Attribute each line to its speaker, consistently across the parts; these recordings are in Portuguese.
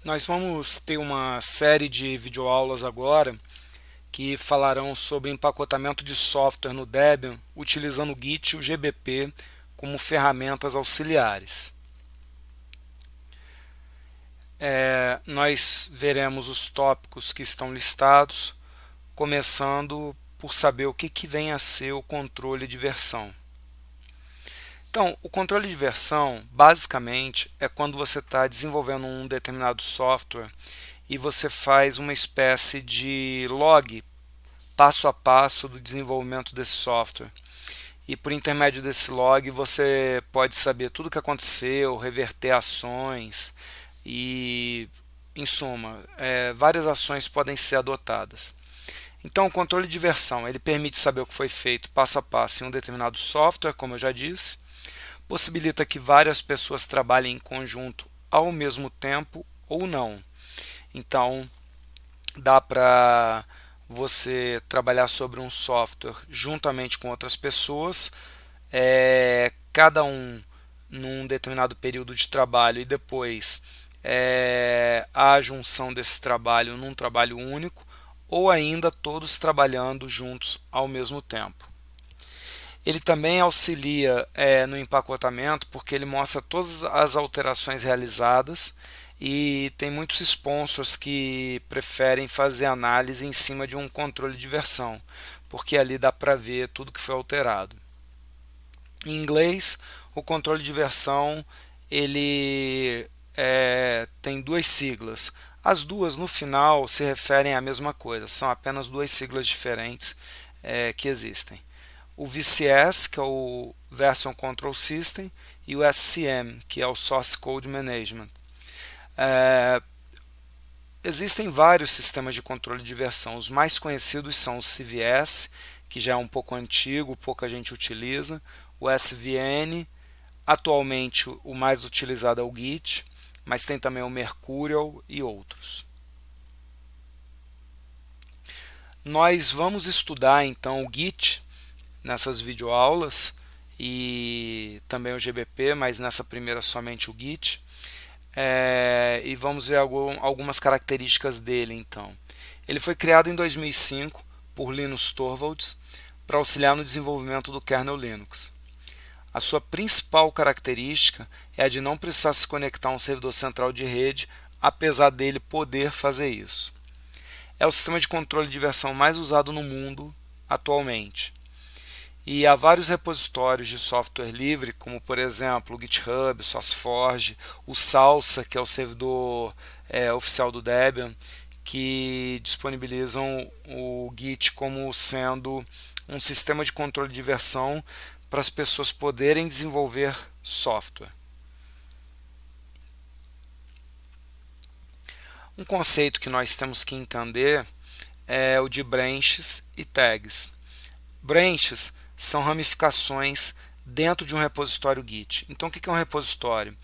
Speaker 1: Nós vamos ter uma série de videoaulas agora que falarão sobre empacotamento de software no Debian utilizando o Git e o GBP como ferramentas auxiliares. Nós veremos os tópicos que estão listados, começando por saber o que vem a ser o controle de versão. Então, o controle de versão, basicamente, é quando você está desenvolvendo um determinado software e você faz uma espécie de log passo a passo do desenvolvimento desse software. E por intermédio desse log você pode saber tudo o que aconteceu, reverter ações e, em suma, várias ações podem ser adotadas. Então, o controle de versão ele permite saber o que foi feito passo a passo em um determinado software, como eu já disse, possibilita que várias pessoas trabalhem em conjunto ao mesmo tempo ou não. Então, dá para você trabalhar sobre um software juntamente com outras pessoas, cada um num determinado período de trabalho e depois a junção desse trabalho num trabalho único, ou ainda todos trabalhando juntos ao mesmo tempo. Ele também auxilia no empacotamento porque ele mostra todas as alterações realizadas e tem muitos sponsors que preferem fazer análise em cima de um controle de versão, porque ali dá para ver tudo que foi alterado. Em inglês, o controle de versão ele tem duas siglas. As duas no final se referem à mesma coisa, são apenas duas siglas diferentes que existem. O VCS, que é o Version Control System, e o SCM, que é o Source Code Management. Existem vários sistemas de controle de versão. Os mais conhecidos são o CVS, que já é um pouco antigo, pouca gente utiliza, o SVN, atualmente o mais utilizado é o Git, mas tem também o Mercurial e outros. Nós vamos estudar então o Git nessas videoaulas e também o GBP, mas nessa primeira somente o Git. E vamos ver algumas características dele então. Ele foi criado em 2005 por Linus Torvalds para auxiliar no desenvolvimento do kernel Linux. A sua principal característica é a de não precisar se conectar a um servidor central de rede, apesar dele poder fazer isso. É o sistema de controle de versão mais usado no mundo atualmente. E há vários repositórios de software livre, como por exemplo o GitHub, o SourceForge, o Salsa, que é o servidor oficial do Debian, que disponibilizam o Git como sendo um sistema de controle de versão para as pessoas poderem desenvolver software. Um conceito que nós temos que entender é o de branches e tags. Branches são ramificações dentro de um repositório Git. Então, o que é um repositório?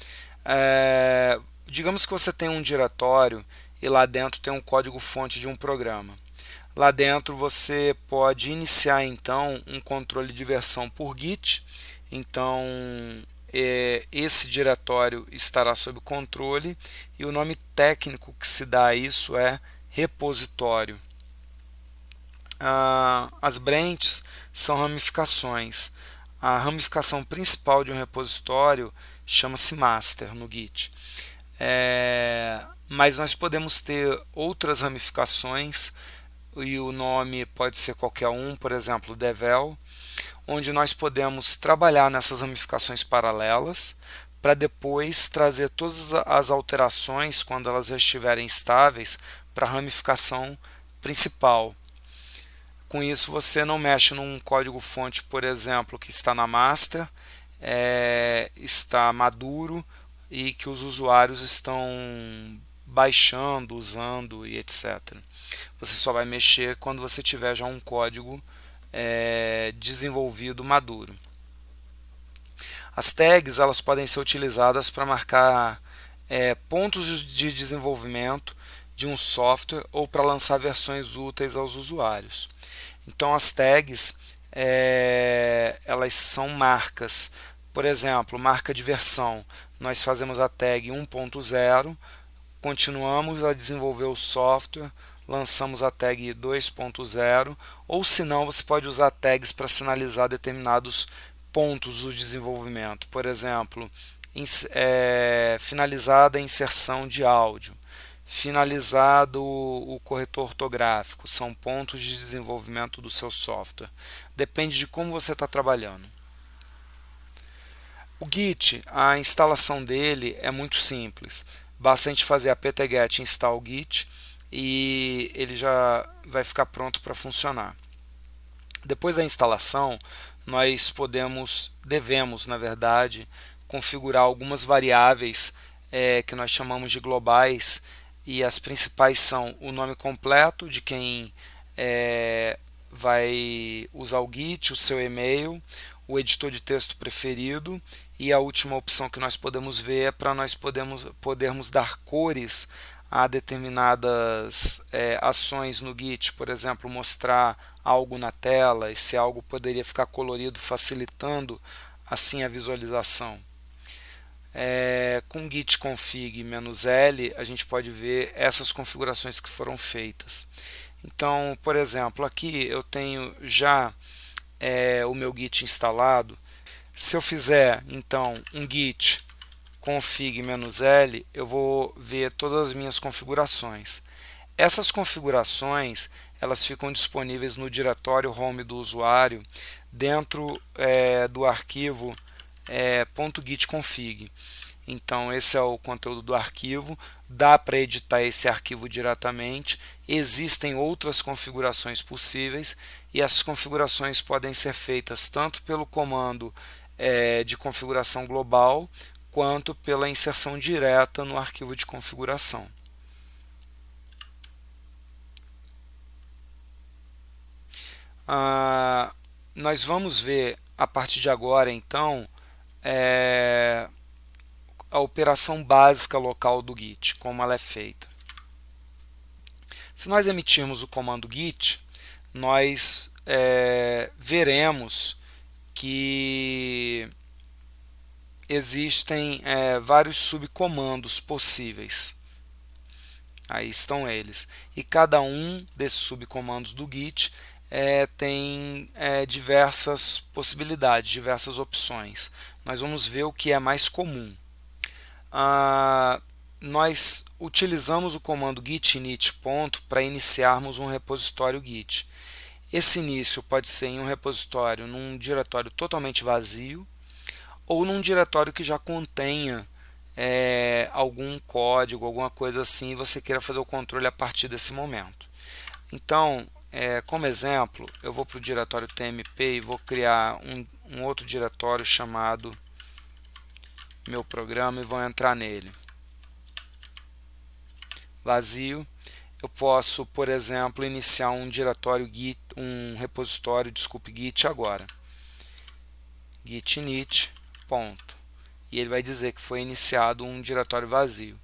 Speaker 1: Digamos que você tem um diretório e lá dentro tem um código-fonte de um programa. Lá dentro você pode iniciar então um controle de versão por Git. Então, esse diretório estará sob controle e o nome técnico que se dá a isso é repositório. As branches são ramificações. A ramificação principal de um repositório chama-se master no Git. Mas nós podemos ter outras ramificações e o nome pode ser qualquer um, por exemplo, devel, onde nós podemos trabalhar nessas ramificações paralelas para depois trazer todas as alterações, quando elas estiverem estáveis, para a ramificação principal. Com isso, você não mexe num código-fonte, por exemplo, que está na master, está maduro e que os usuários estão baixando, usando e etc. Você só vai mexer quando você tiver já um código desenvolvido maduro. As tags elas podem ser utilizadas para marcar pontos de desenvolvimento de um software ou para lançar versões úteis aos usuários. Então as tags elas são marcas. Por exemplo, marca de versão. Nós fazemos a tag 1.0 continuamos a desenvolver o software, lançamos a tag 2.0, ou se não, você pode usar tags para sinalizar determinados pontos do desenvolvimento. Por exemplo, finalizada a inserção de áudio, finalizado o corretor ortográfico, são pontos de desenvolvimento do seu software. Depende de como você está trabalhando. O Git, a instalação dele é muito simples. Basta a gente fazer apt-get install git e ele já vai ficar pronto para funcionar. Depois da instalação, nós devemos, na verdade, configurar algumas variáveis que nós chamamos de globais, e as principais são o nome completo de quem vai usar o Git, o seu e-mail, o editor de texto preferido, e a última opção que nós podemos ver é para nós podermos dar cores a determinadas ações no Git, por exemplo, mostrar algo na tela, esse algo poderia ficar colorido, facilitando assim a visualização. Com git config -l a gente pode ver essas configurações que foram feitas. Então, por exemplo, aqui eu tenho já o meu Git instalado. Se eu fizer então um git config -l, eu vou ver todas as minhas configurações. Essas configurações elas ficam disponíveis no diretório home do usuário dentro do arquivo .gitconfig. Então esse é o conteúdo do arquivo, dá para editar esse arquivo diretamente, existem outras configurações possíveis e essas configurações podem ser feitas tanto pelo comando de configuração global quanto pela inserção direta no arquivo de configuração. Nós vamos ver a partir de agora então a operação básica local do Git, como ela é feita. Se nós emitirmos o comando git, nós veremos que existem vários subcomandos possíveis. Aí estão eles. E cada um desses subcomandos do Git tem diversas possibilidades, diversas opções. Nós vamos ver o que é mais comum. Nós utilizamos o comando git init para iniciarmos um repositório Git. Esse início pode ser em um repositório num diretório totalmente vazio ou num diretório que já contenha algum código, alguma coisa assim, e você queira fazer o controle a partir desse momento. Então, como exemplo, eu vou para o diretório tmp e vou criar um outro diretório chamado meu programa e vou entrar nele. Vazio. Eu posso, por exemplo, iniciar um diretório Git, Git agora. Git init, ponto. E ele vai dizer que foi iniciado um diretório vazio.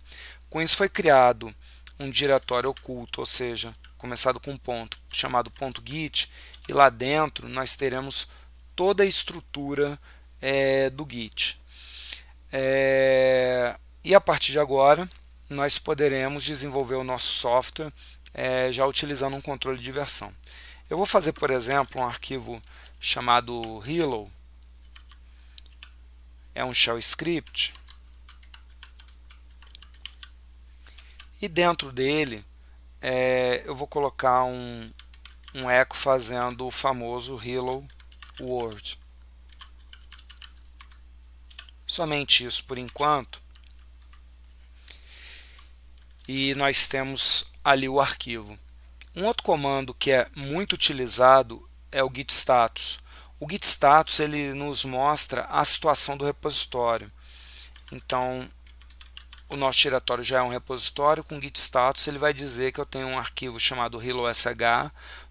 Speaker 1: Com isso foi criado um diretório oculto, ou seja, começado com um ponto, chamado .git, e lá dentro nós teremos toda a estrutura do Git. E a partir de agora nós poderemos desenvolver o nosso software já utilizando um controle de versão. Eu vou fazer, por exemplo, um arquivo chamado hello, é um shell script, e dentro dele eu vou colocar um eco fazendo o famoso hello world. Somente isso por enquanto. E nós temos ali o arquivo. Um outro comando que é muito utilizado é o git status. O git status ele nos mostra a situação do repositório. Então, o nosso diretório já é um repositório. Com git status ele vai dizer que eu tenho um arquivo chamado hello.sh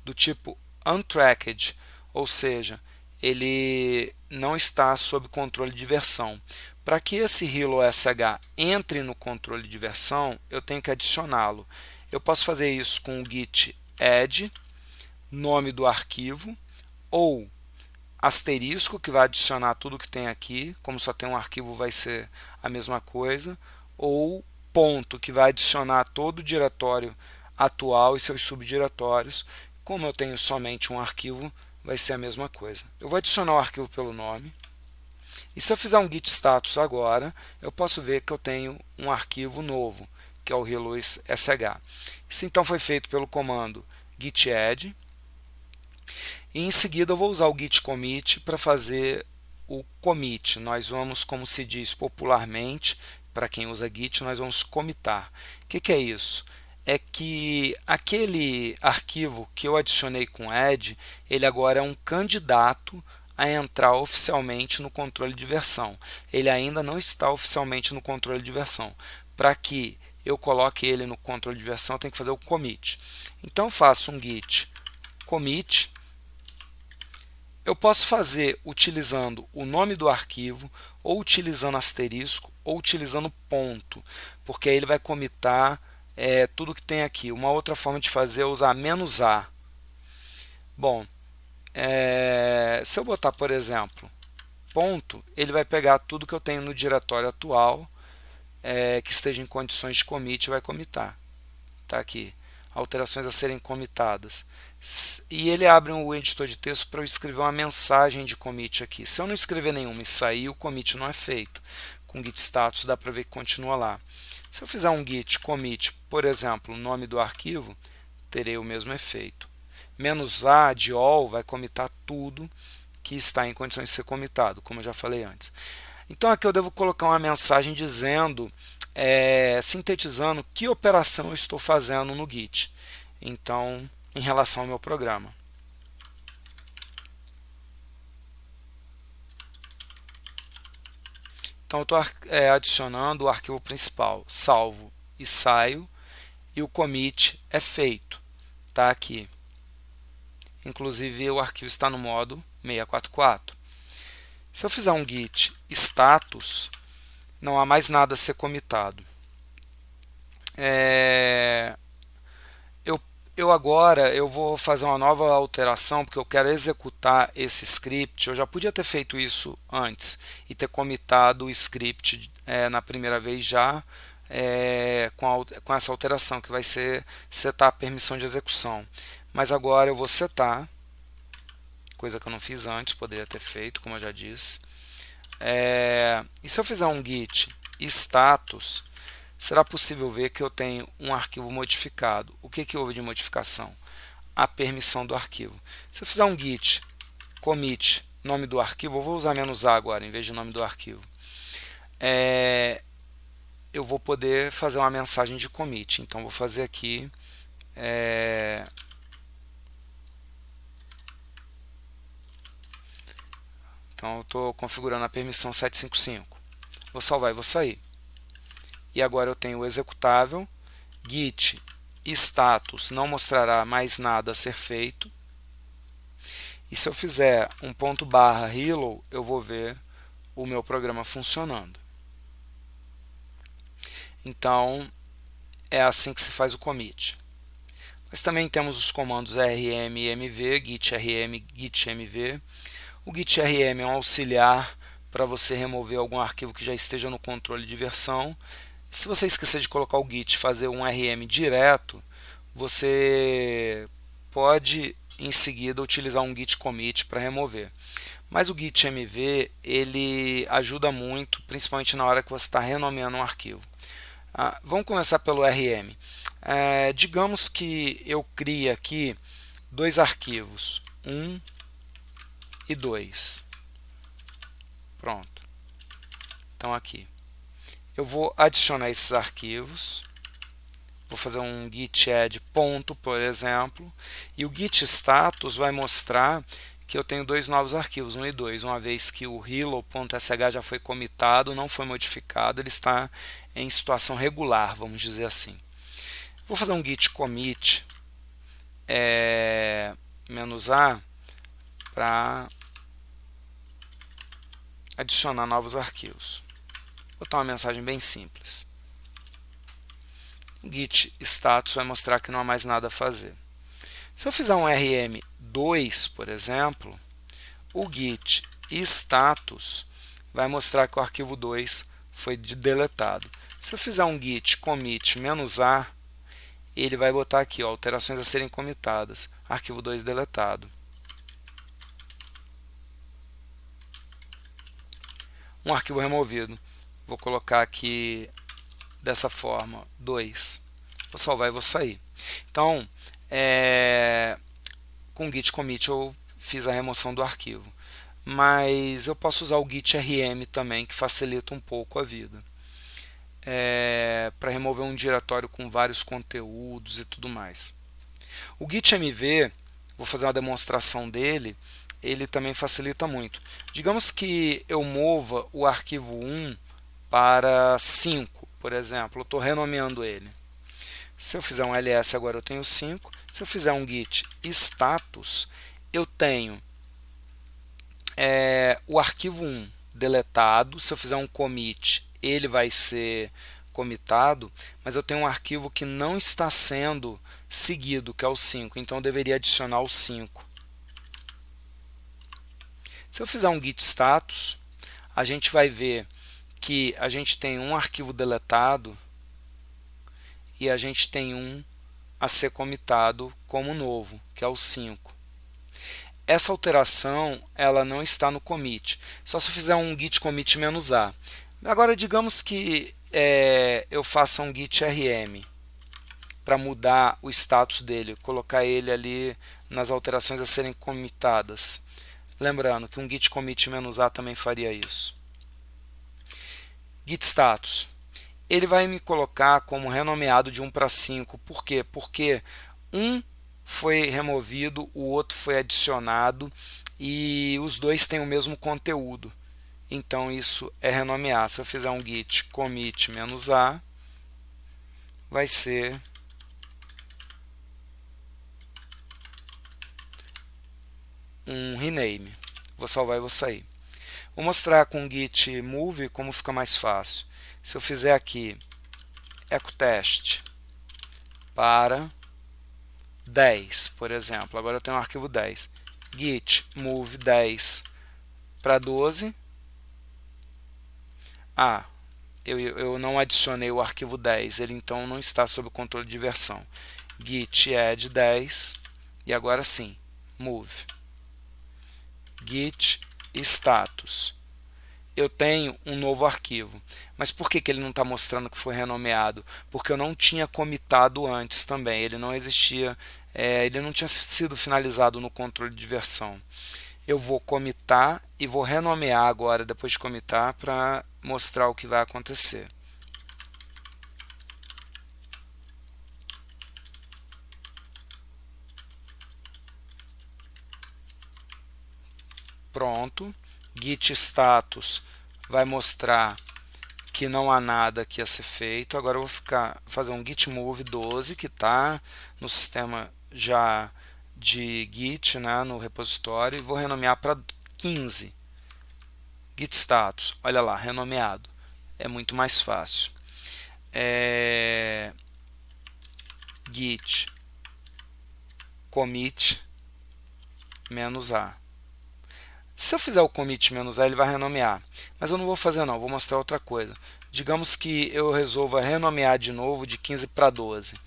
Speaker 1: do tipo untracked, ou seja, ele não está sob controle de versão. Para que esse hello.sh entre no controle de versão, eu tenho que adicioná-lo. Eu posso fazer isso com o git add, nome do arquivo, ou asterisco, que vai adicionar tudo que tem aqui, como só tem um arquivo vai ser a mesma coisa, ou ponto, que vai adicionar todo o diretório atual e seus subdiretórios. Como eu tenho somente um arquivo, vai ser a mesma coisa. Eu vou adicionar o arquivo pelo nome. E se eu fizer um git status agora, eu posso ver que eu tenho um arquivo novo, que é o hello.sh. Isso então foi feito pelo comando git add. E em seguida eu vou usar o git commit para fazer o commit. Nós vamos, como se diz popularmente, para quem usa git, nós vamos commitar. O que é isso? É que aquele arquivo que eu adicionei com add, ele agora é um candidato a entrar oficialmente no controle de versão. Ele ainda não está oficialmente no controle de versão. Para que eu coloque ele no controle de versão, eu tenho que fazer o commit. Então, eu faço um git commit. Eu posso fazer utilizando o nome do arquivo, ou utilizando asterisco, ou utilizando ponto, porque aí ele vai commitar tudo que tem aqui. Uma outra forma de fazer é usar "-a". Bom, se eu botar, por exemplo, ponto, ele vai pegar tudo que eu tenho no diretório atual, que esteja em condições de commit, e vai commitar. Está aqui, alterações a serem commitadas. E ele abre um editor de texto para eu escrever uma mensagem de commit aqui. Se eu não escrever nenhuma e sair, o commit não é feito. Com git status dá para ver que continua lá. Se eu fizer um git commit, por exemplo, o nome do arquivo, terei o mesmo efeito. "-a" de all vai commitar tudo que está em condições de ser commitado, como eu já falei antes. Então aqui eu devo colocar uma mensagem dizendo, sintetizando que operação eu estou fazendo no Git. Então, em relação ao meu programa. Então eu estou adicionando o arquivo principal, salvo e saio, e o commit é feito. Está aqui. Inclusive o arquivo está no modo 644. Se eu fizer um git status, não há mais nada a ser commitado. Eu vou fazer uma nova alteração, porque eu quero executar esse script. Eu já podia ter feito isso antes e ter commitado o script na primeira vez já com essa alteração, que vai ser setar a permissão de execução. Mas agora eu vou setar, coisa que eu não fiz antes, poderia ter feito, como eu já disse. E se eu fizer um git status, será possível ver que eu tenho um arquivo modificado. O que houve de modificação? A permissão do arquivo. Se eu fizer um git commit nome do arquivo, eu vou usar "-a" agora, em vez de nome do arquivo. Eu vou poder fazer uma mensagem de commit. Então, vou fazer aqui Então, eu estou configurando a permissão 755. Vou salvar e vou sair. E agora eu tenho o executável, git status não mostrará mais nada a ser feito. E se eu fizer um ponto barra hello, eu vou ver o meu programa funcionando. Então, é assim que se faz o commit. Mas também temos os comandos rm e mv, git rm, git mv. O git rm é um auxiliar para você remover algum arquivo que já esteja no controle de versão. Se você esquecer de colocar o git e fazer um rm direto, você pode em seguida utilizar um git commit para remover. Mas o git mv ele ajuda muito, principalmente na hora que você está renomeando um arquivo. Vamos começar pelo rm. Digamos que eu crie aqui dois arquivos, 1 e 2. Pronto. Então aqui. Eu vou adicionar esses arquivos. Vou fazer um git add ponto, por exemplo. E o git status vai mostrar que eu tenho dois novos arquivos, 1 e 2. Uma vez que o hello.sh já foi commitado, não foi modificado, ele está em situação regular, vamos dizer assim. Vou fazer um git commit "-a para adicionar novos arquivos. Vou botar uma mensagem bem simples. O git status vai mostrar que não há mais nada a fazer. Se eu fizer um rm2, por exemplo, o git status vai mostrar que o arquivo 2 foi deletado. Se eu fizer um git commit "-a", ele vai botar aqui, ó, alterações a serem comitadas, arquivo 2 deletado. Um arquivo removido. Vou colocar aqui dessa forma, 2. Vou salvar e vou sair. Então, com o git commit eu fiz a remoção do arquivo. Mas eu posso usar o git rm também, que facilita um pouco a vida. Para remover um diretório com vários conteúdos e tudo mais. O git mv, vou fazer uma demonstração dele, ele também facilita muito. Digamos que eu mova o arquivo 1 para 5, por exemplo, eu estou renomeando ele. Se eu fizer um ls, agora eu tenho 5. Se eu fizer um git status, eu tenho o arquivo 1 deletado. Se eu fizer um commit, ele vai ser comitado, mas eu tenho um arquivo que não está sendo seguido, que é o 5, então eu deveria adicionar o 5. Se eu fizer um git status, a gente vai ver que a gente tem um arquivo deletado e a gente tem um a ser comitado como novo, que é o 5. Essa alteração ela não está no commit, só se eu fizer um git commit "-a". Agora, digamos que eu faça um git rm para mudar o status dele, colocar ele ali nas alterações a serem comitadas. Lembrando que um git commit "-a" também faria isso. Git status. Ele vai me colocar como renomeado de 1 para 5. Por quê? Porque um foi removido, o outro foi adicionado e os dois têm o mesmo conteúdo. Então isso é renomear. Se eu fizer um git commit "-a", vai ser um rename. Vou salvar e vou sair. Vou mostrar com o git move como fica mais fácil. Se eu fizer aqui ecotest para 10, por exemplo, agora eu tenho um arquivo 10. Git move 10 para 12. Eu não adicionei o arquivo 10, ele então não está sob o controle de versão. Git add 10 e agora sim, move. Git status. Eu tenho um novo arquivo. Mas por que ele não está mostrando que foi renomeado? Porque eu não tinha comitado antes também. Ele não existia, ele não tinha sido finalizado no controle de versão. Eu vou comitar e vou renomear agora, depois de comitar, para mostrar o que vai acontecer. Pronto. Git status vai mostrar que não há nada que a ser feito. Agora eu vou fazer um git move 12, que está no sistema já de Git, né, no repositório, e vou renomear para 15. Git status, olha lá, renomeado. É muito mais fácil. Git commit "-a". Se eu fizer o commit "-a", ele vai renomear. Mas eu não vou fazer não, vou mostrar outra coisa. Digamos que eu resolva renomear de novo de 15 para 12.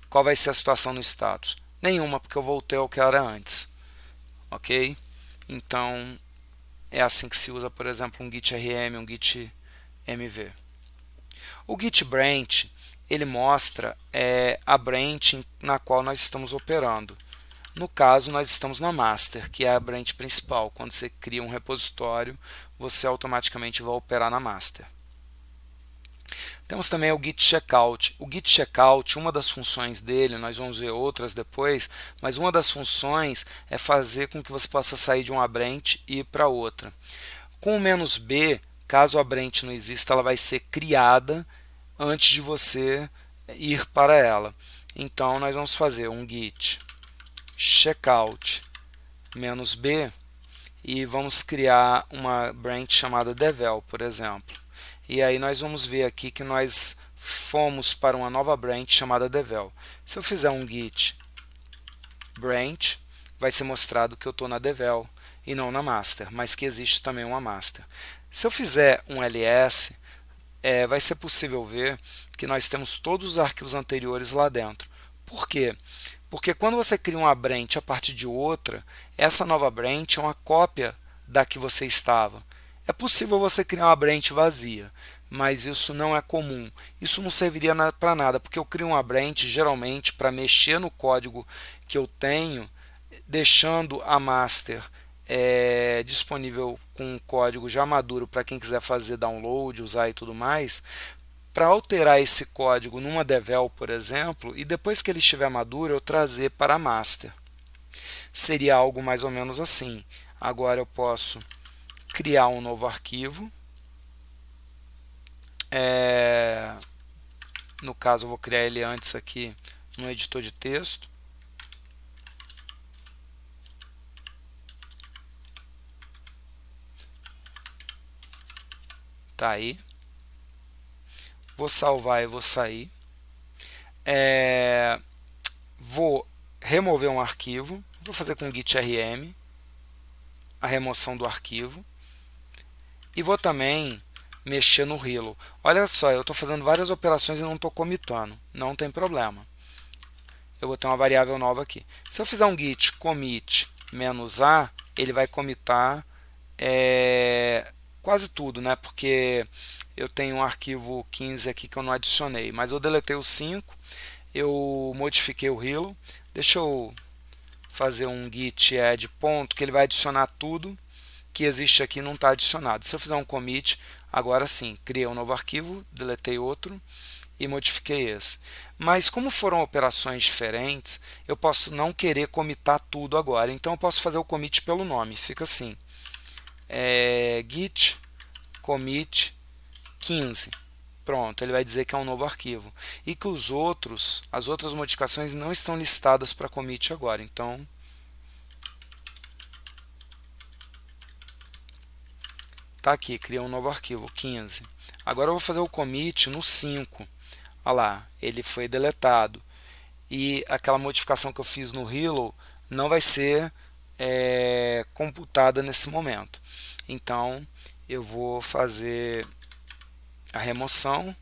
Speaker 1: Qual vai ser a situação no status? Nenhuma, porque eu voltei ao que era antes. Ok? Então, é assim que se usa, por exemplo, um git rm, um git mv. O git branch, ele mostra a branch na qual nós estamos operando. No caso, nós estamos na master, que é a branch principal. Quando você cria um repositório, você automaticamente vai operar na master. Temos também o git checkout. O git checkout, uma das funções dele, nós vamos ver outras depois, mas uma das funções é fazer com que você possa sair de uma branch e ir para outra. Com o "-b", caso a branch não exista, ela vai ser criada antes de você ir para ela. Então, nós vamos fazer um git checkout "-b e vamos criar uma branch chamada devel, por exemplo. E aí nós vamos ver aqui que nós fomos para uma nova branch chamada devel. Se eu fizer um git branch, vai ser mostrado que eu estou na devel e não na master, mas que existe também uma master. Se eu fizer um ls, vai ser possível ver que nós temos todos os arquivos anteriores lá dentro. Por quê? Porque quando você cria uma branch a partir de outra, essa nova branch é uma cópia da que você estava. É possível você criar uma branch vazia, mas isso não é comum. Isso não serviria para nada, porque eu crio uma branch geralmente para mexer no código que eu tenho, deixando a master disponível com um código já maduro para quem quiser fazer download, usar e tudo mais, para alterar esse código numa devel, por exemplo, e depois que ele estiver maduro eu trazer para a master. Seria algo mais ou menos assim. Agora eu posso criar um novo arquivo. No caso eu vou criar ele antes aqui no editor de texto. Tá aí. Vou salvar e vou sair. Vou remover um arquivo. Vou fazer com git rm a remoção do arquivo. E vou também mexer no Hello. Olha só, eu estou fazendo várias operações e não estou comitando. Não tem problema. Eu vou ter uma variável nova aqui. Se eu fizer um git commit -a, ele vai comitar quase tudo, né? Porque eu tenho um arquivo 15 aqui que eu não adicionei. Mas eu deletei o 5, eu modifiquei o Hello. Deixa eu fazer um git add ponto, que ele vai adicionar tudo que existe aqui não está adicionado. Se eu fizer um commit, agora sim, criei um novo arquivo, deletei outro e modifiquei esse. Mas como foram operações diferentes, eu posso não querer comitar tudo agora. Então eu posso fazer o commit pelo nome. Fica assim, git commit 15. Pronto, ele vai dizer que é um novo arquivo. E que as outras modificações não estão listadas para commit agora. Então, tá aqui, criei um novo arquivo, 15. Agora eu vou fazer o commit no 5. Olha lá, ele foi deletado. E aquela modificação que eu fiz no Hello não vai ser computada nesse momento. Então, eu vou fazer a remoção.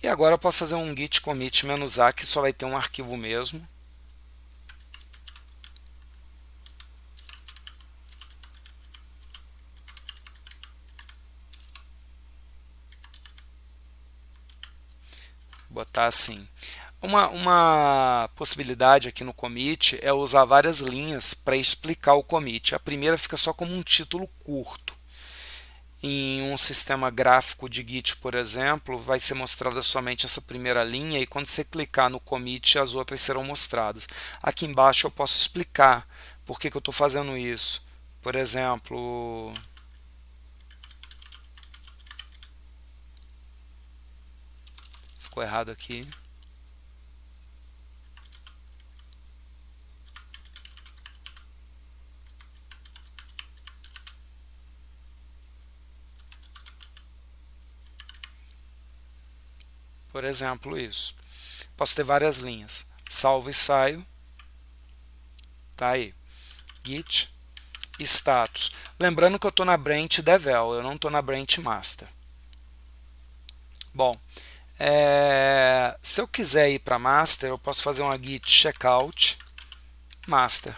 Speaker 1: E agora eu posso fazer um git commit -a, que só vai ter um arquivo mesmo. Botar assim. Uma possibilidade aqui no commit é usar várias linhas para explicar o commit. A primeira fica só como um título curto. Em um sistema gráfico de Git, por exemplo, vai ser mostrada somente essa primeira linha e quando você clicar no commit, as outras serão mostradas. Aqui embaixo eu posso explicar por que eu estou fazendo isso. Por exemplo, ficou errado aqui. Por exemplo, isso. Posso ter várias linhas. Salvo e saio. Tá aí. Git status. Lembrando que eu estou na branch devel, eu não estou na branch master. Bom, se eu quiser ir para master, eu posso fazer uma git checkout master.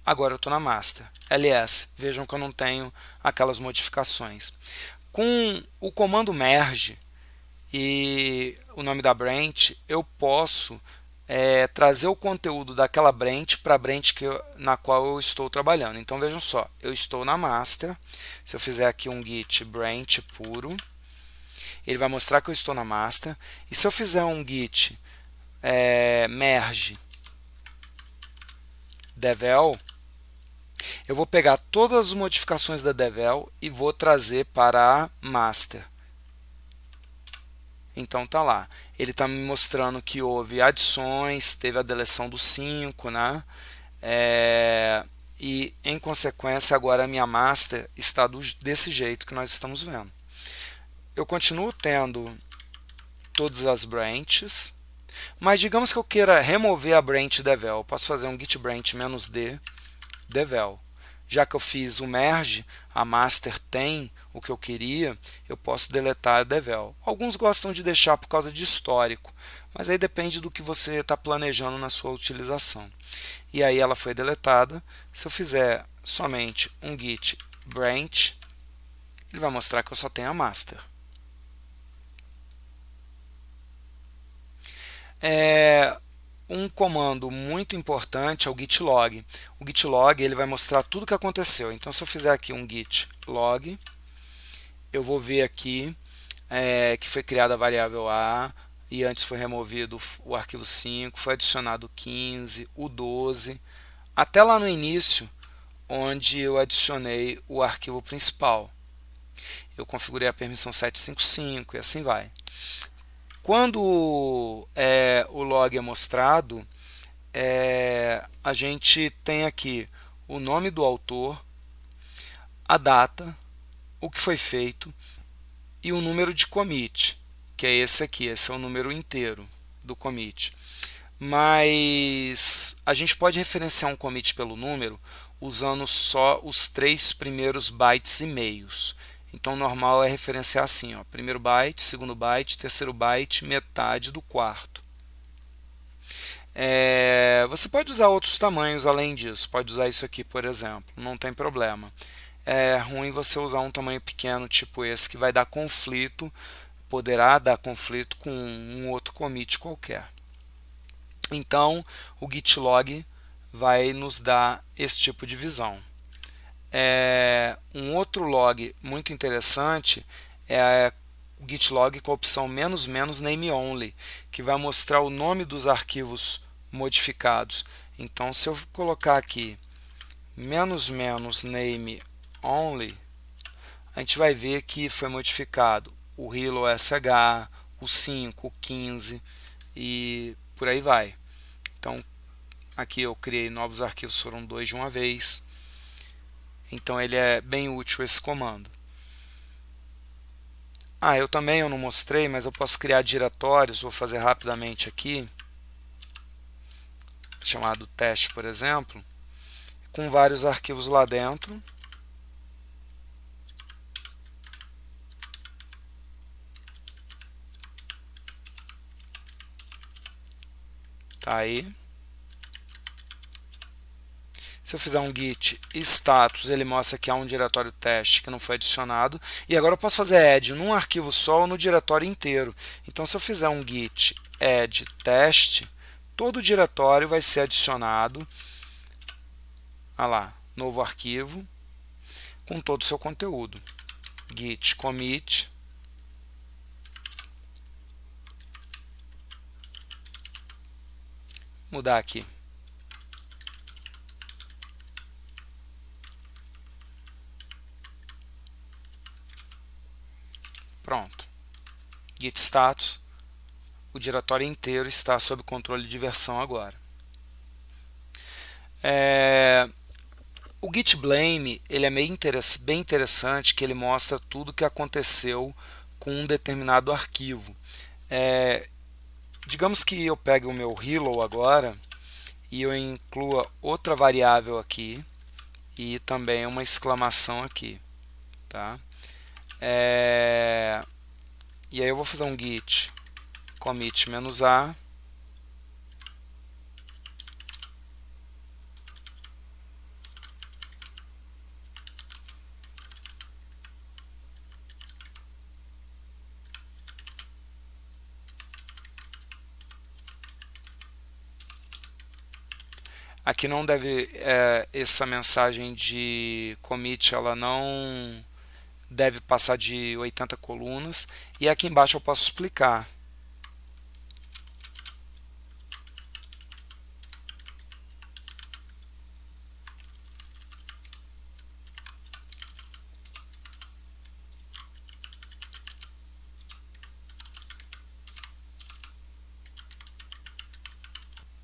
Speaker 1: Agora eu estou na master. ls. Vejam que eu não tenho aquelas modificações. Com o comando merge e o nome da branch, eu posso trazer o conteúdo daquela branch para a branch na qual eu estou trabalhando. Então vejam só, eu estou na master. Se eu fizer aqui um git branch puro, ele vai mostrar que eu estou na master. E se eu fizer um git merge devel, eu vou pegar todas as modificações da devel e vou trazer para a master. Então tá lá, ele está me mostrando que houve adições, teve a deleção do 5, né? E em consequência agora a minha master está desse jeito que nós estamos vendo. Eu continuo tendo todas as branches, Mas digamos que eu queira remover a branch devel, eu posso fazer um git branch -d devel. Já que eu fiz o merge, a master tem o que eu queria, eu posso deletar a devel. Alguns gostam de deixar por causa de histórico, mas aí depende do que você está planejando na sua utilização. E aí ela foi deletada. Se eu fizer somente um git branch, ele vai mostrar que eu só tenho a master. Um comando muito importante é o git log. O git log ele vai mostrar tudo o que aconteceu. Então, se eu fizer aqui um git log, eu vou ver aqui que foi criada a variável A, e antes foi removido o arquivo 5, foi adicionado o 15, o 12, até lá no início, onde eu adicionei o arquivo principal. Eu configurei a permissão 755 e assim vai. Quando o log é mostrado, a gente tem aqui o nome do autor, a data, o que foi feito e o número de commit, que é esse aqui, esse é o número inteiro do commit. Mas a gente pode referenciar um commit pelo número usando só os 3 primeiros bytes e meios. Então, o normal é referenciar assim, ó, primeiro byte, segundo byte, terceiro byte, metade do quarto. Você pode usar outros tamanhos além disso, pode usar isso aqui, por exemplo, não tem problema. É ruim você usar um tamanho pequeno tipo esse, que vai dar conflito, poderá dar conflito com um outro commit qualquer. Então, o git log vai nos dar esse tipo de visão. Um outro log muito interessante é o git log com a opção "-name only", que vai mostrar o nome dos arquivos modificados. Então, se eu colocar aqui "-name only", a gente vai ver que foi modificado o hello sh, o 5, o 15 e por aí vai. Então, aqui eu criei novos arquivos, foram 2 de uma vez. Então, ele é bem útil esse comando. Eu não mostrei, mas eu posso criar diretórios, vou fazer rapidamente aqui, chamado teste, por exemplo, com vários arquivos lá dentro. Tá aí. Se eu fizer um git status, ele mostra que há um diretório teste que não foi adicionado. E agora eu posso fazer add num arquivo só ou no diretório inteiro. Então, se eu fizer um git add teste, todo o diretório vai ser adicionado. Olha lá, novo arquivo, com todo o seu conteúdo. Git commit. Mudar aqui. Pronto. Git status, o diretório inteiro está sob controle de versão agora. O git blame ele é bem interessante, que ele mostra tudo o que aconteceu com um determinado arquivo. Digamos que eu pegue o meu hello agora e eu inclua outra variável aqui e também uma exclamação aqui. Tá? E aí eu vou fazer um git commit -a. Aqui não deve, essa mensagem de commit, ela não deve passar de 80 colunas. E aqui embaixo eu posso explicar.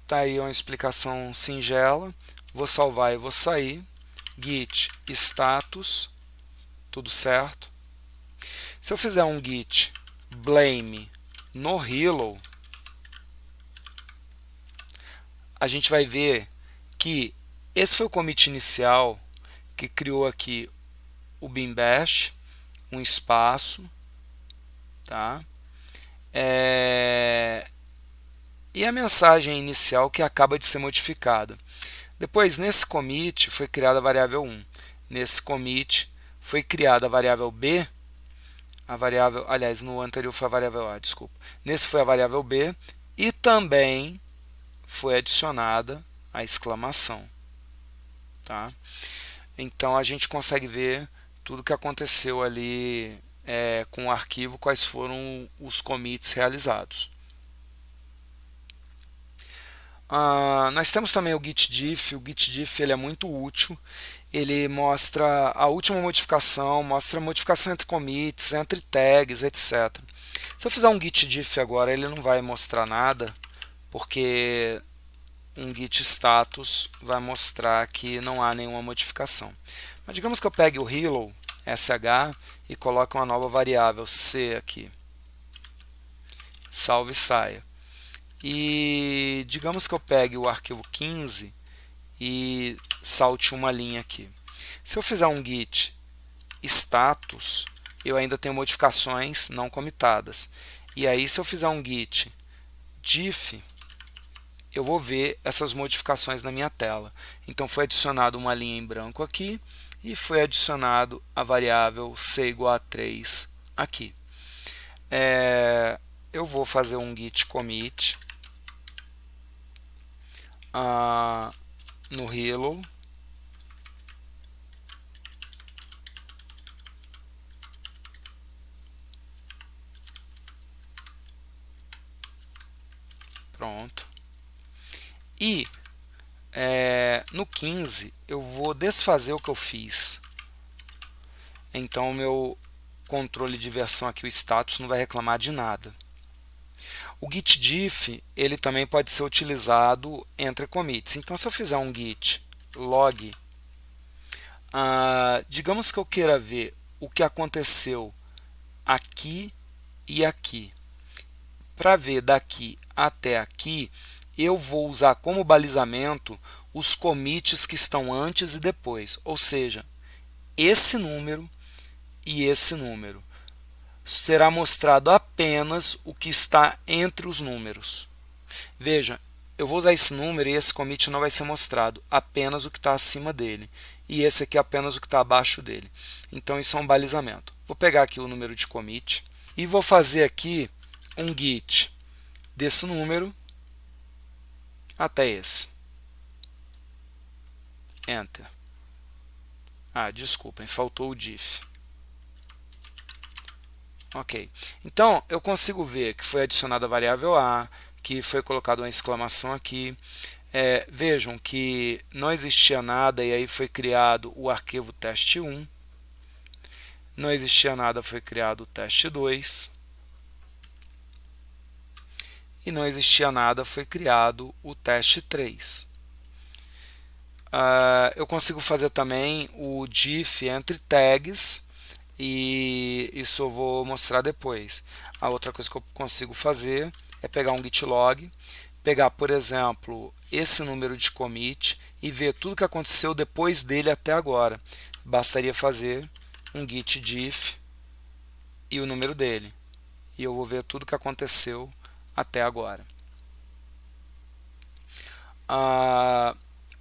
Speaker 1: Tá aí uma explicação singela. Vou salvar e vou sair. Git status, tudo certo. Se eu fizer um git blame no hello, a gente vai ver que esse foi o commit inicial que criou aqui o bin bash, um espaço, tá? E a mensagem inicial que acaba de ser modificada. Depois, nesse commit, foi criada a variável 1. Nesse commit, foi criada a variável B, aliás, no anterior foi a variável A, desculpa. Nesse foi a variável B e também foi adicionada a exclamação. Tá? Então, a gente consegue ver tudo que aconteceu ali com o arquivo, quais foram os commits realizados. Nós temos também o gitdiff. O gitdiff ele é muito útil. Ele mostra a última modificação, mostra a modificação entre commits, entre tags, etc. Se eu fizer um gitdiff agora, ele não vai mostrar nada, porque um git status vai mostrar que não há nenhuma modificação. Mas digamos que eu pegue o hello, sh, e coloque uma nova variável c aqui. Salve e saia. E digamos que eu pegue o arquivo 15 e salte uma linha aqui. Se eu fizer um git status, eu ainda tenho modificações não comitadas. E aí, se eu fizer um git diff, eu vou ver essas modificações na minha tela. Então, foi adicionado uma linha em branco aqui e foi adicionado a variável c igual a 3 aqui. Eu vou fazer um git commit no hello. Pronto. E no 15 eu vou desfazer o que eu fiz. Então o meu controle de versão aqui, o status, não vai reclamar de nada. O gitdiff ele também pode ser utilizado entre commits. Então se eu fizer um git log, digamos que eu queira ver o que aconteceu aqui e aqui. Para ver daqui até aqui, eu vou usar como balizamento os commits que estão antes e depois, ou seja, esse número e esse número. Será mostrado apenas o que está entre os números. Veja, eu vou usar esse número e esse commit não vai ser mostrado, apenas o que está acima dele. E esse aqui apenas o que está abaixo dele. Então isso é um balizamento. Vou pegar aqui o número de commit e vou fazer aqui um git desse número até esse. Enter. Desculpem, faltou o diff. Ok. Então, eu consigo ver que foi adicionada a variável A, que foi colocada uma exclamação aqui. Vejam que não existia nada e aí foi criado o arquivo teste1. Não existia nada, foi criado o teste2. E não existia nada, foi criado o teste3. Eu consigo fazer também o diff entre tags, e isso eu vou mostrar depois. A outra coisa que eu consigo fazer é pegar um git log, pegar, por exemplo, esse número de commit e ver tudo que aconteceu depois dele até agora. Bastaria fazer um git diff e o número dele. E eu vou ver tudo que aconteceu até agora.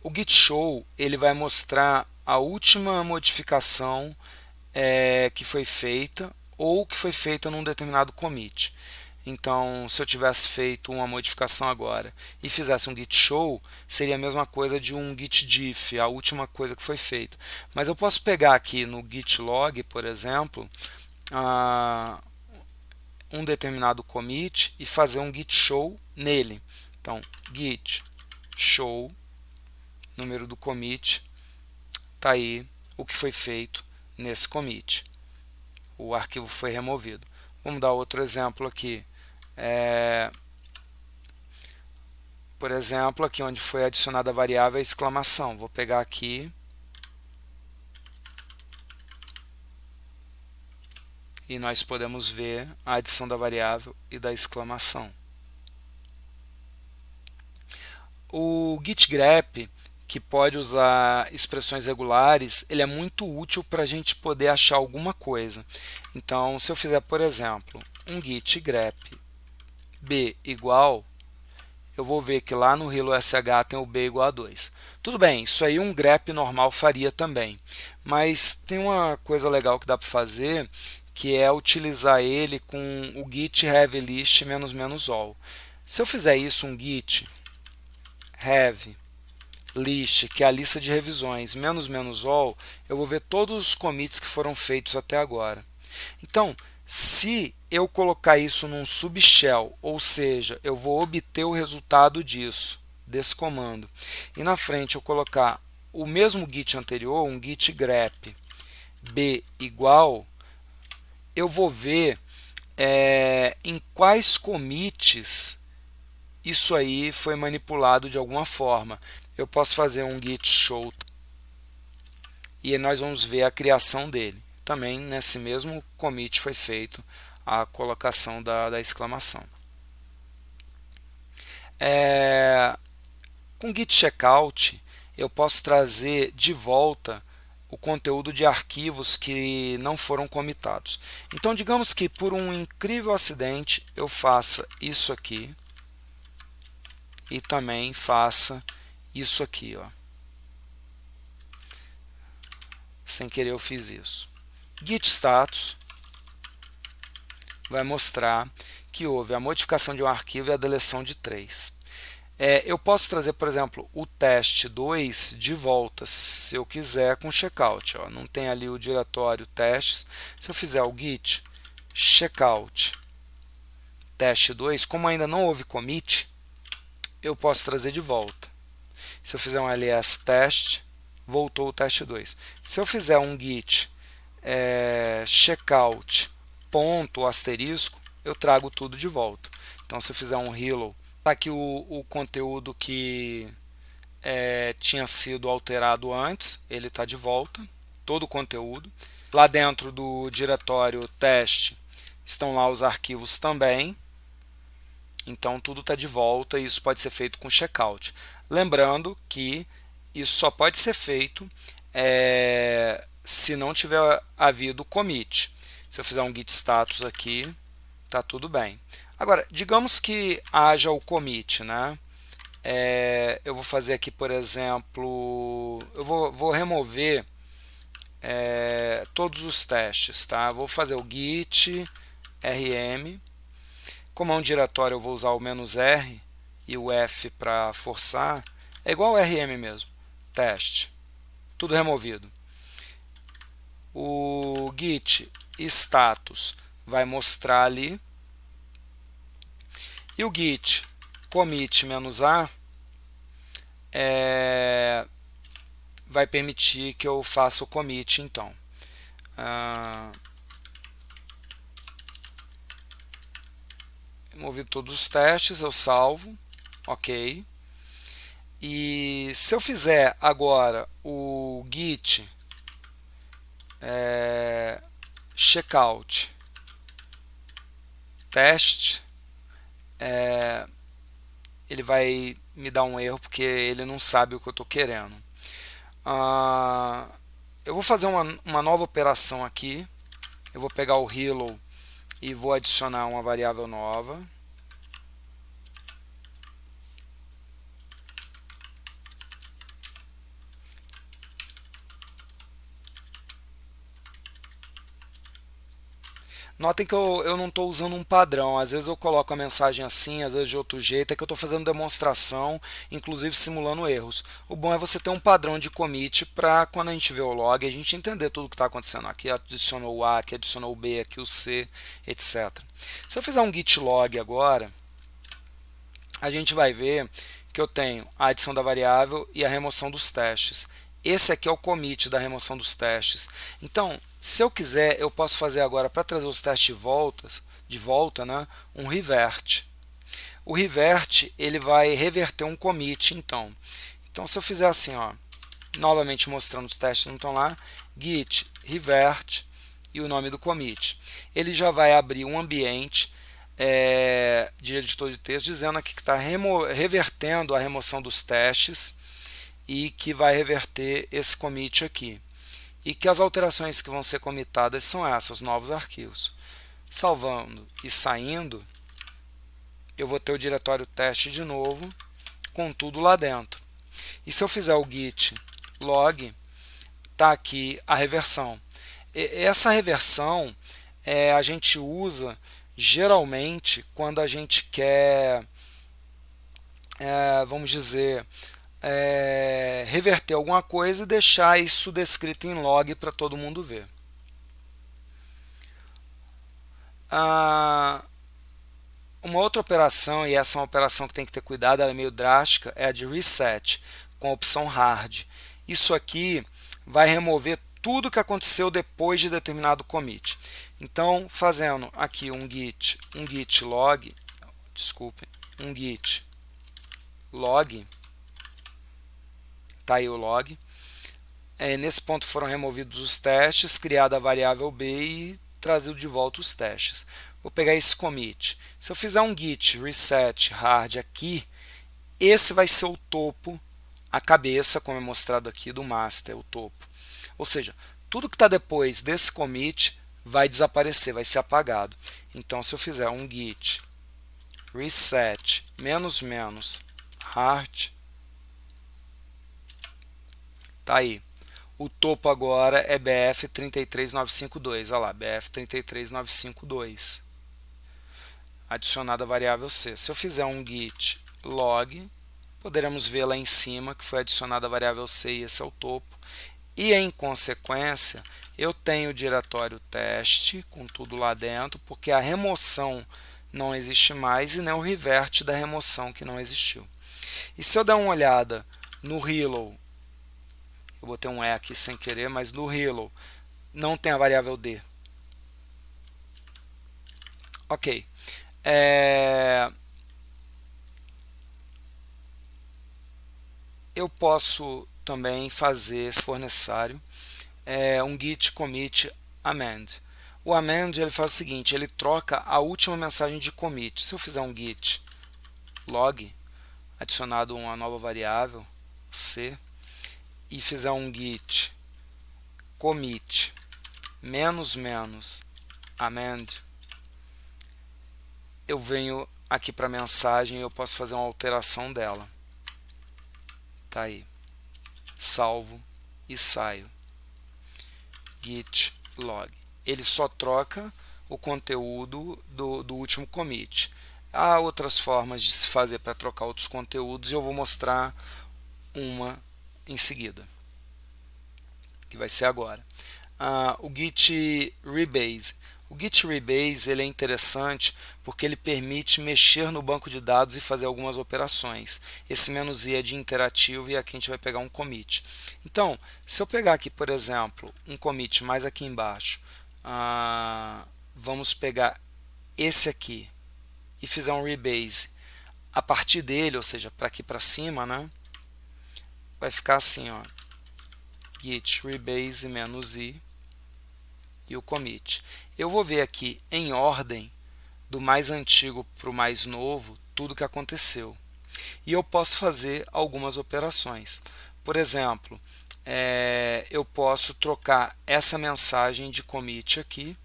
Speaker 1: O git show ele vai mostrar a última modificação que foi feita ou que foi feita num determinado commit. Então, se eu tivesse feito uma modificação agora e fizesse um git show, seria a mesma coisa de um git diff, a última coisa que foi feita. Mas eu posso pegar aqui no git log, por exemplo, um determinado commit e fazer um git show nele. Então, git show, número do commit, está aí o que foi feito nesse commit. O arquivo foi removido. Vamos dar outro exemplo aqui. Por exemplo, aqui onde foi adicionada a variável a exclamação. Vou pegar aqui e nós podemos ver a adição da variável e da exclamação. O git grep, que pode usar expressões regulares, ele é muito útil para a gente poder achar alguma coisa. Então, se eu fizer, por exemplo, um git grep b igual, eu vou ver que lá no hello sh tem o b igual a 2. Tudo bem, isso aí um grep normal faria também, mas tem uma coisa legal que dá para fazer, que é utilizar ele com o git have list --all. Se eu fizer isso, um git have list, que é a lista de revisões, --all, eu vou ver todos os commits que foram feitos até agora. Então, se eu colocar isso num subshell, ou seja, eu vou obter o resultado desse comando, e na frente eu colocar o mesmo git anterior, um git grep b igual, eu vou ver em quais commits isso aí foi manipulado de alguma forma. Eu posso fazer um git show e nós vamos ver a criação dele. Também nesse mesmo commit foi feito a colocação da exclamação. Com git checkout eu posso trazer de volta o conteúdo de arquivos que não foram comitados. Então digamos que por um incrível acidente eu faça isso aqui e também faça isso aqui, ó. Sem querer eu fiz isso. Git status vai mostrar que houve a modificação de um arquivo e a deleção de 3. Eu posso trazer, por exemplo, o teste2 de volta, se eu quiser, com checkout. Ó. Não tem ali o diretório testes. Se eu fizer o git checkout teste2, como ainda não houve commit, eu posso trazer de volta. Se eu fizer um ls test, voltou o teste2. Se eu fizer um git checkout ponto asterisco, eu trago tudo de volta. Então, se eu fizer um hello, está aqui o conteúdo que tinha sido alterado antes, ele está de volta, todo o conteúdo. Lá dentro do diretório teste estão lá os arquivos também. Então, tudo está de volta e isso pode ser feito com checkout. Lembrando que isso só pode ser feito se não tiver havido commit. Se eu fizer um git status aqui, está tudo bem. Agora, digamos que haja o commit, né? Eu vou fazer aqui, por exemplo, eu vou remover todos os testes, tá? Vou fazer o git rm. Como é um diretório, eu vou usar o "-r" e o F para forçar. É igual ao rm mesmo. Teste. Tudo removido. O git status vai mostrar ali. E o git commit -a vai permitir que eu faça o commit, então. Removido todos os testes, eu salvo, ok. E se eu fizer agora o git checkout teste, ele vai me dar um erro porque ele não sabe o que eu estou querendo. Eu vou fazer uma nova operação aqui. Eu vou pegar o hello e vou adicionar uma variável nova. Notem que eu não estou usando um padrão, às vezes eu coloco a mensagem assim, às vezes de outro jeito, é que eu estou fazendo demonstração, inclusive simulando erros. O bom é você ter um padrão de commit para quando a gente vê o log, a gente entender tudo o que está acontecendo. Aqui adicionou o A, aqui adicionou o B, aqui o C, etc. Se eu fizer um git log agora, a gente vai ver que eu tenho a adição da variável e a remoção dos testes. Esse aqui é o commit da remoção dos testes. Então, se eu quiser, eu posso fazer agora, para trazer os testes de volta, né, um revert. O revert, ele vai reverter um commit, então. Então, se eu fizer assim, ó, novamente mostrando os testes não estão lá, git revert e o nome do commit. Ele já vai abrir um ambiente de editor de texto, dizendo aqui que está revertendo a remoção dos testes e que vai reverter esse commit aqui. E que as alterações que vão ser comitadas são essas, novos arquivos. Salvando e saindo, eu vou ter o diretório teste de novo, com tudo lá dentro. E se eu fizer o git log, está aqui a reversão. Essa reversão a gente usa geralmente quando a gente quer, vamos dizer, reverter alguma coisa e deixar isso descrito em log para todo mundo ver. Uma outra operação, e essa é uma operação que tem que ter cuidado, ela é meio drástica, é a de reset, com a opção hard. Isso aqui vai remover tudo que aconteceu depois de determinado commit. Então, fazendo aqui um git log, desculpem, um git log, está aí o log. Nesse ponto foram removidos os testes, criada a variável b e trazido de volta os testes. Vou pegar esse commit. Se eu fizer um git reset hard aqui, esse vai ser o topo, a cabeça, como é mostrado aqui, do master, o topo. Ou seja, tudo que está depois desse commit vai desaparecer, vai ser apagado. Então, se eu fizer um git reset hard, tá aí. O topo agora é BF33952. Olha lá, BF33952. Adicionada a variável C. Se eu fizer um git log, poderemos ver lá em cima que foi adicionada a variável C e esse é o topo. E em consequência, eu tenho o diretório teste com tudo lá dentro, porque a remoção não existe mais e nem o revert da remoção que não existiu. E se eu der uma olhada no hello, eu botei um E aqui sem querer, mas no hello não tem a variável D. Ok. Eu posso também fazer, se for necessário, um git commit amend. O amend ele faz o seguinte, ele troca a última mensagem de commit. Se eu fizer um git log, adicionado uma nova variável, C, e fizer um git commit amend, eu venho aqui para a mensagem e eu posso fazer uma alteração dela. Tá aí. Salvo e saio. Git log. Ele só troca o conteúdo do último commit. Há outras formas de se fazer para trocar outros conteúdos e eu vou mostrar uma em seguida, que vai ser agora. O Git rebase. O Git rebase ele é interessante porque ele permite mexer no banco de dados e fazer algumas operações. Esse "-i" é de interativo e aqui a gente vai pegar um commit. Então, se eu pegar aqui, por exemplo, um commit mais aqui embaixo, vamos pegar esse aqui e fizer um rebase a partir dele, ou seja, para aqui para cima, né? Vai ficar assim, ó, git rebase "-i" e o commit. Eu vou ver aqui em ordem, do mais antigo para o mais novo, tudo que aconteceu. E eu posso fazer algumas operações. Por exemplo, eu posso trocar essa mensagem de commit aqui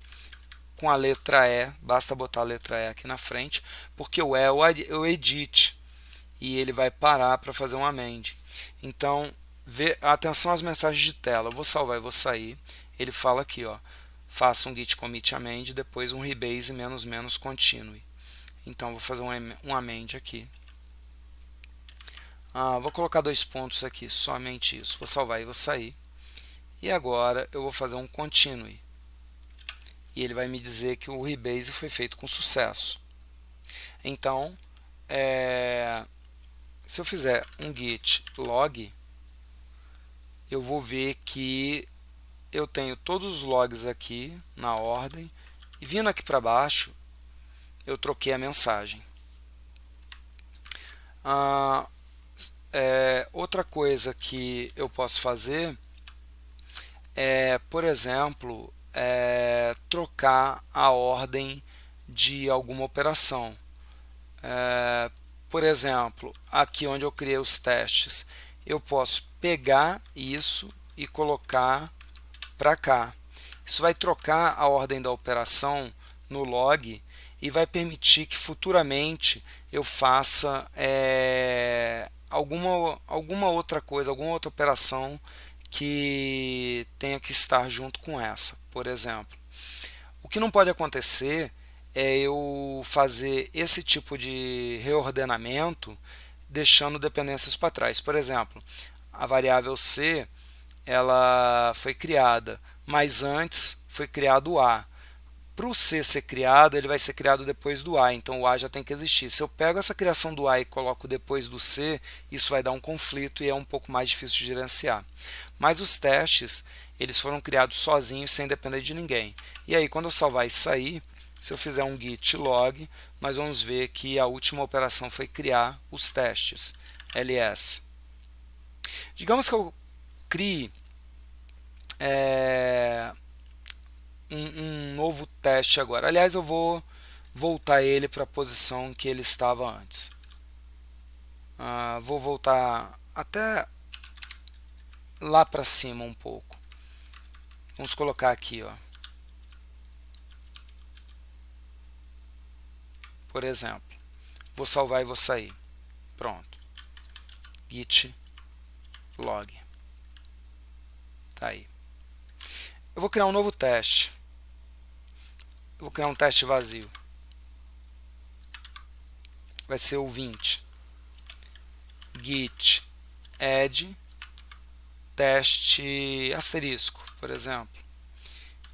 Speaker 1: com a letra E, basta botar a letra E aqui na frente, porque o E é o edit, e ele vai parar para fazer um amend. Então, atenção às mensagens de tela, eu vou salvar e vou sair, ele fala aqui, ó, faça um git commit amend, depois um rebase -- continue. Então, vou fazer um amend aqui. Vou colocar 2 pontos aqui, somente isso. Vou salvar e vou sair. E agora eu vou fazer um continue. E ele vai me dizer que o rebase foi feito com sucesso. Então, se eu fizer um git log, eu vou ver que eu tenho todos os logs aqui na ordem. E vindo aqui para baixo, eu troquei a mensagem. Outra coisa que eu posso fazer é, por exemplo, trocar a ordem de alguma operação. Por exemplo, aqui onde eu criei os testes, eu posso pegar isso e colocar para cá. Isso vai trocar a ordem da operação no log e vai permitir que futuramente eu faça alguma outra coisa, alguma outra operação que tenha que estar junto com essa, por exemplo. O que não pode acontecer é eu fazer esse tipo de reordenamento deixando dependências para trás. Por exemplo, a variável C ela foi criada, mas antes foi criado o A. Para o C ser criado, ele vai ser criado depois do A, então o A já tem que existir. Se eu pego essa criação do A e coloco depois do C, isso vai dar um conflito e é um pouco mais difícil de gerenciar. Mas os testes, eles foram criados sozinhos, sem depender de ninguém. E aí, quando eu salvar e sair, se eu fizer um git log, nós vamos ver que a última operação foi criar os testes, ls. Digamos que eu crie um novo teste agora. Aliás, eu vou voltar ele para a posição que ele estava antes. Vou voltar até lá para cima um pouco. Vamos colocar aqui, ó. Por exemplo, vou salvar e vou sair. Pronto. Git log. Tá aí. Eu vou criar um novo teste. Eu vou criar um teste vazio. Vai ser o 20. Git add teste asterisco, por exemplo.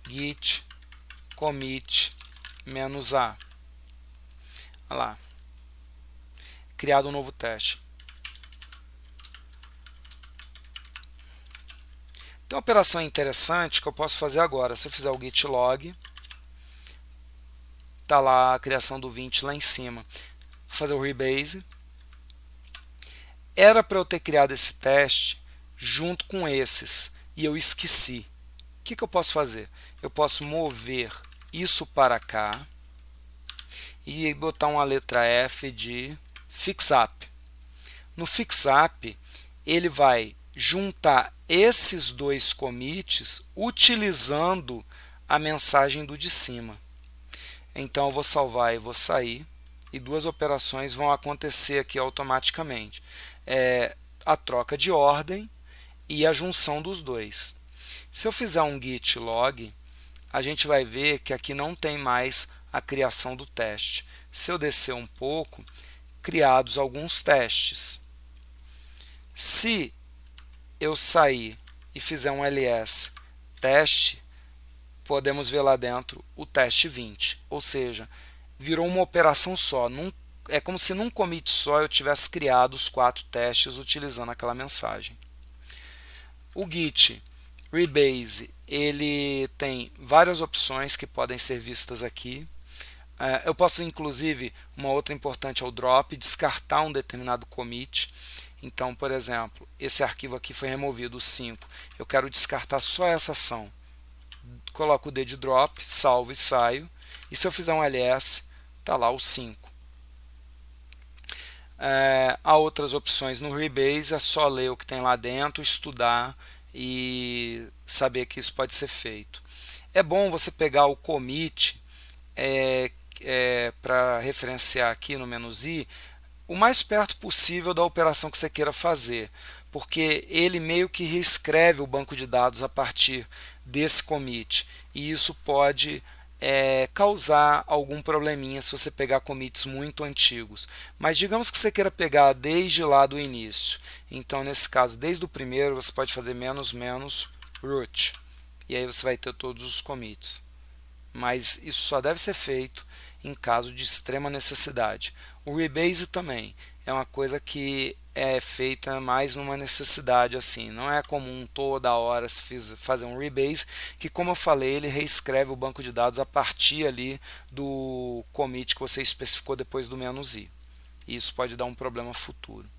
Speaker 1: Git commit -a. Olha lá. Criado um novo teste. Tem uma operação interessante que eu posso fazer agora. Se eu fizer o git log, está lá a criação do 20 lá em cima. Vou fazer o rebase. Era para eu ter criado esse teste junto com esses e eu esqueci. O que eu posso fazer? Eu posso mover isso para cá e botar uma letra F de fixup. No fixup, ele vai juntar esses dois commits utilizando a mensagem do de cima. Então eu vou salvar e vou sair e duas operações vão acontecer aqui automaticamente. A troca de ordem e a junção dos dois. Se eu fizer um git log, a gente vai ver que aqui não tem mais a criação do teste. Se eu descer um pouco, criados alguns testes. Se eu sair e fizer um ls teste, podemos ver lá dentro o teste 20, ou seja, virou uma operação só. É como se num commit só eu tivesse criado os 4 testes utilizando aquela mensagem. O git rebase, ele tem várias opções que podem ser vistas aqui. Eu posso, inclusive, uma outra importante é o drop, descartar um determinado commit. Então, por exemplo, esse arquivo aqui foi removido, o 5. Eu quero descartar só essa ação. Coloco o D de drop, salvo e saio. E se eu fizer um ls, está lá o 5. Há outras opções no Rebase, é só ler o que tem lá dentro, estudar e saber que isso pode ser feito. É bom você pegar o commit para referenciar aqui no menu I, o mais perto possível da operação que você queira fazer, porque ele meio que reescreve o banco de dados a partir desse commit, e isso pode causar algum probleminha se você pegar commits muito antigos. Mas digamos que você queira pegar desde lá do início, então nesse caso, desde o primeiro, você pode fazer ---- root, e aí você vai ter todos os commits. Mas isso só deve ser feito em caso de extrema necessidade. O rebase também é uma coisa que é feita mais numa necessidade assim. Não é comum toda hora fazer um rebase, que, como eu falei, ele reescreve o banco de dados a partir ali do commit que você especificou depois do "-i". E isso pode dar um problema futuro.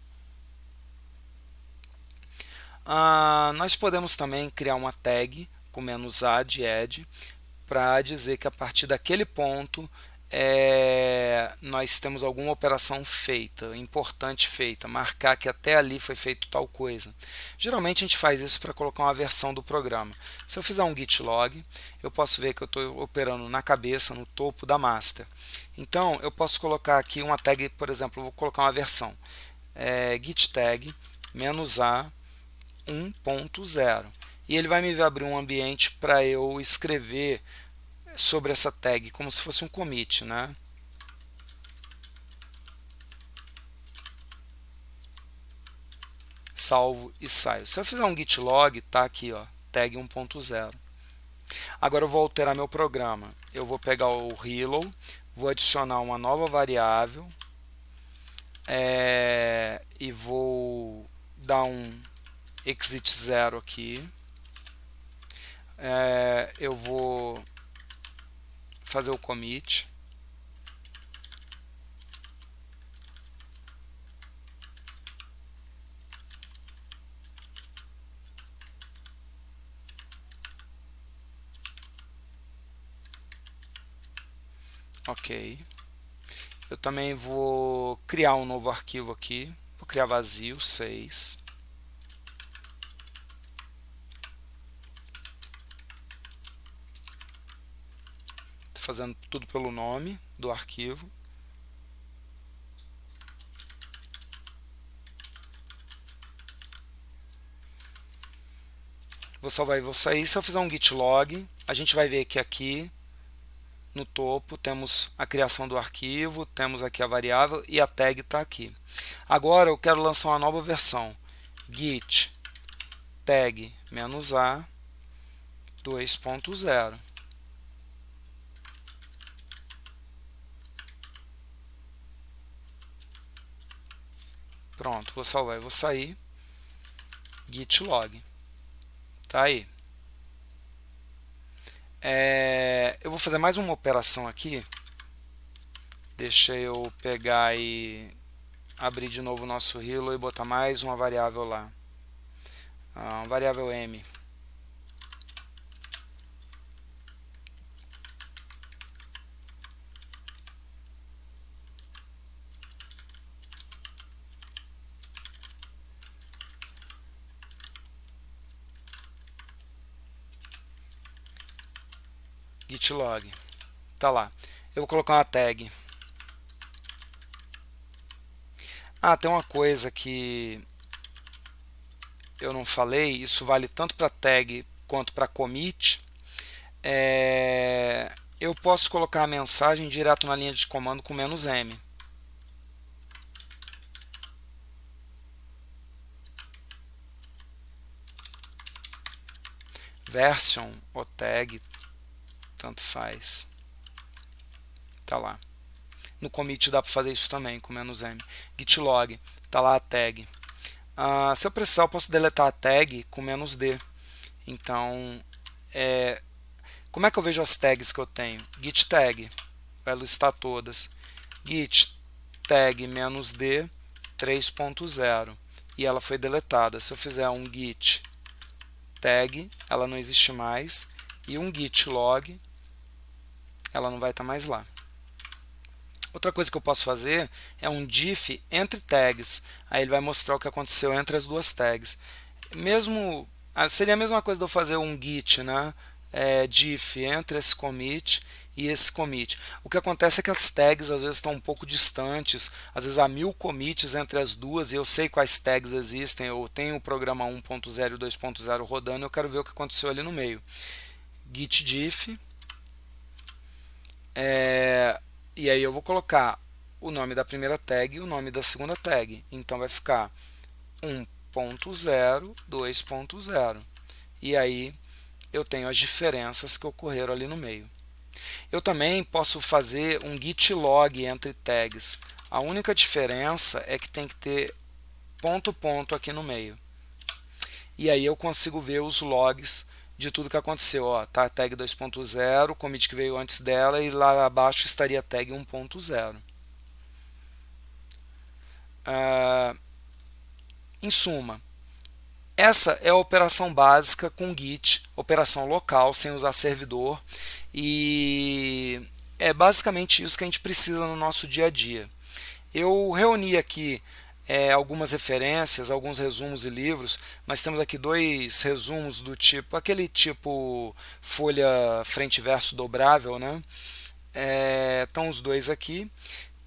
Speaker 1: Nós podemos também criar uma tag com "-a" de add, para dizer que a partir daquele ponto nós temos alguma operação feita, importante feita, marcar que até ali foi feito tal coisa. Geralmente a gente faz isso para colocar uma versão do programa. Se eu fizer um git log, eu posso ver que eu estou operando na cabeça, no topo da master. Então eu posso colocar aqui uma tag, por exemplo, eu vou colocar uma versão git tag -a 1.0 e ele vai me abrir um ambiente para eu escrever sobre essa tag, como se fosse um commit, né? Salvo e saio. Se eu fizer um git log, tá aqui, ó, tag 1.0. Agora eu vou alterar meu programa. Eu vou pegar o hello, vou adicionar uma nova variável e vou dar um exit 0 aqui. Eu vou fazer o commit. Ok. Eu também vou criar um novo arquivo aqui. Vou criar vazio 6. Estou fazendo tudo pelo nome do arquivo. Vou salvar e vou sair. Se eu fizer um git log, a gente vai ver que aqui no topo temos a criação do arquivo, temos aqui a variável e a tag está aqui. Agora eu quero lançar uma nova versão. Git tag -a 2.0. Pronto, vou salvar e vou sair. Git log. Tá aí. Eu vou fazer mais uma operação aqui. Deixa eu pegar e abrir de novo o nosso hello e botar mais uma variável lá. Uma variável m. Git log. Tá lá. Eu vou colocar uma tag. Tem uma coisa que eu não falei, isso vale tanto para tag quanto para commit. Eu posso colocar a mensagem direto na linha de comando com "-m". Version ou tag, tanto faz. Tá lá. No commit dá para fazer isso também com "-m". Git log, tá lá a tag. Se eu precisar, eu posso deletar a tag com "-d". Então, como é que eu vejo as tags que eu tenho? Git tag, vai listar todas. Git tag -d 3.0 e ela foi deletada. Se eu fizer um git tag, ela não existe mais, e um git log, ela não vai estar mais lá. Outra coisa que eu posso fazer é um diff entre tags. Aí ele vai mostrar o que aconteceu entre as duas tags. Seria a mesma coisa de eu fazer um git, né? Diff entre esse commit e esse commit. O que acontece é que as tags às vezes estão um pouco distantes, às vezes há 1000 commits entre as duas e eu sei quais tags existem, eu tenho o programa 1.0 e 2.0 rodando e eu quero ver o que aconteceu ali no meio. Git diff, e aí eu vou colocar o nome da primeira tag e o nome da segunda tag. Então vai ficar 1.0, 2.0. E aí eu tenho as diferenças que ocorreram ali no meio. Eu também posso fazer um git log entre tags. A única diferença é que tem que ter ponto ponto aqui no meio. E aí eu consigo ver os logs de tudo que aconteceu. Tá a tag 2.0, o commit que veio antes dela, e lá abaixo estaria a tag 1.0. Em suma, essa é a operação básica com Git, operação local, sem usar servidor. E é basicamente isso que a gente precisa no nosso dia a dia. Eu reuni aqui algumas referências, alguns resumos e livros. Nós temos aqui dois resumos do tipo, aquele tipo folha frente e verso dobrável, né? Estão os dois aqui.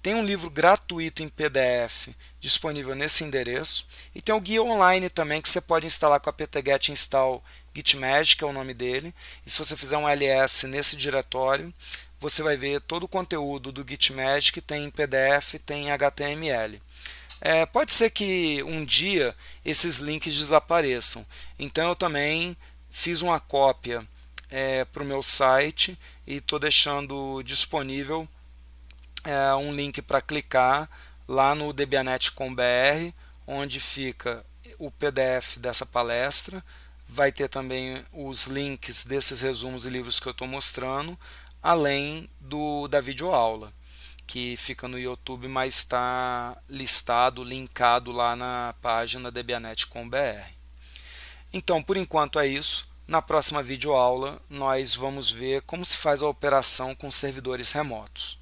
Speaker 1: Tem um livro gratuito em PDF disponível nesse endereço. E tem o guia online também que você pode instalar com a apt-get install gitmagick, é o nome dele. E se você fizer um ls nesse diretório, você vai ver todo o conteúdo do Gitmagick, tem em PDF, tem em HTML. Pode ser que um dia esses links desapareçam. Então eu também fiz uma cópia para o meu site e estou deixando disponível um link para clicar lá no debianet.com.br, onde fica o PDF dessa palestra. Vai ter também os links desses resumos e livros que eu estou mostrando, além da videoaula, que fica no YouTube, mas está listado, linkado lá na página debianet.com.br. Então, por enquanto é isso. Na próxima videoaula, nós vamos ver como se faz a operação com servidores remotos.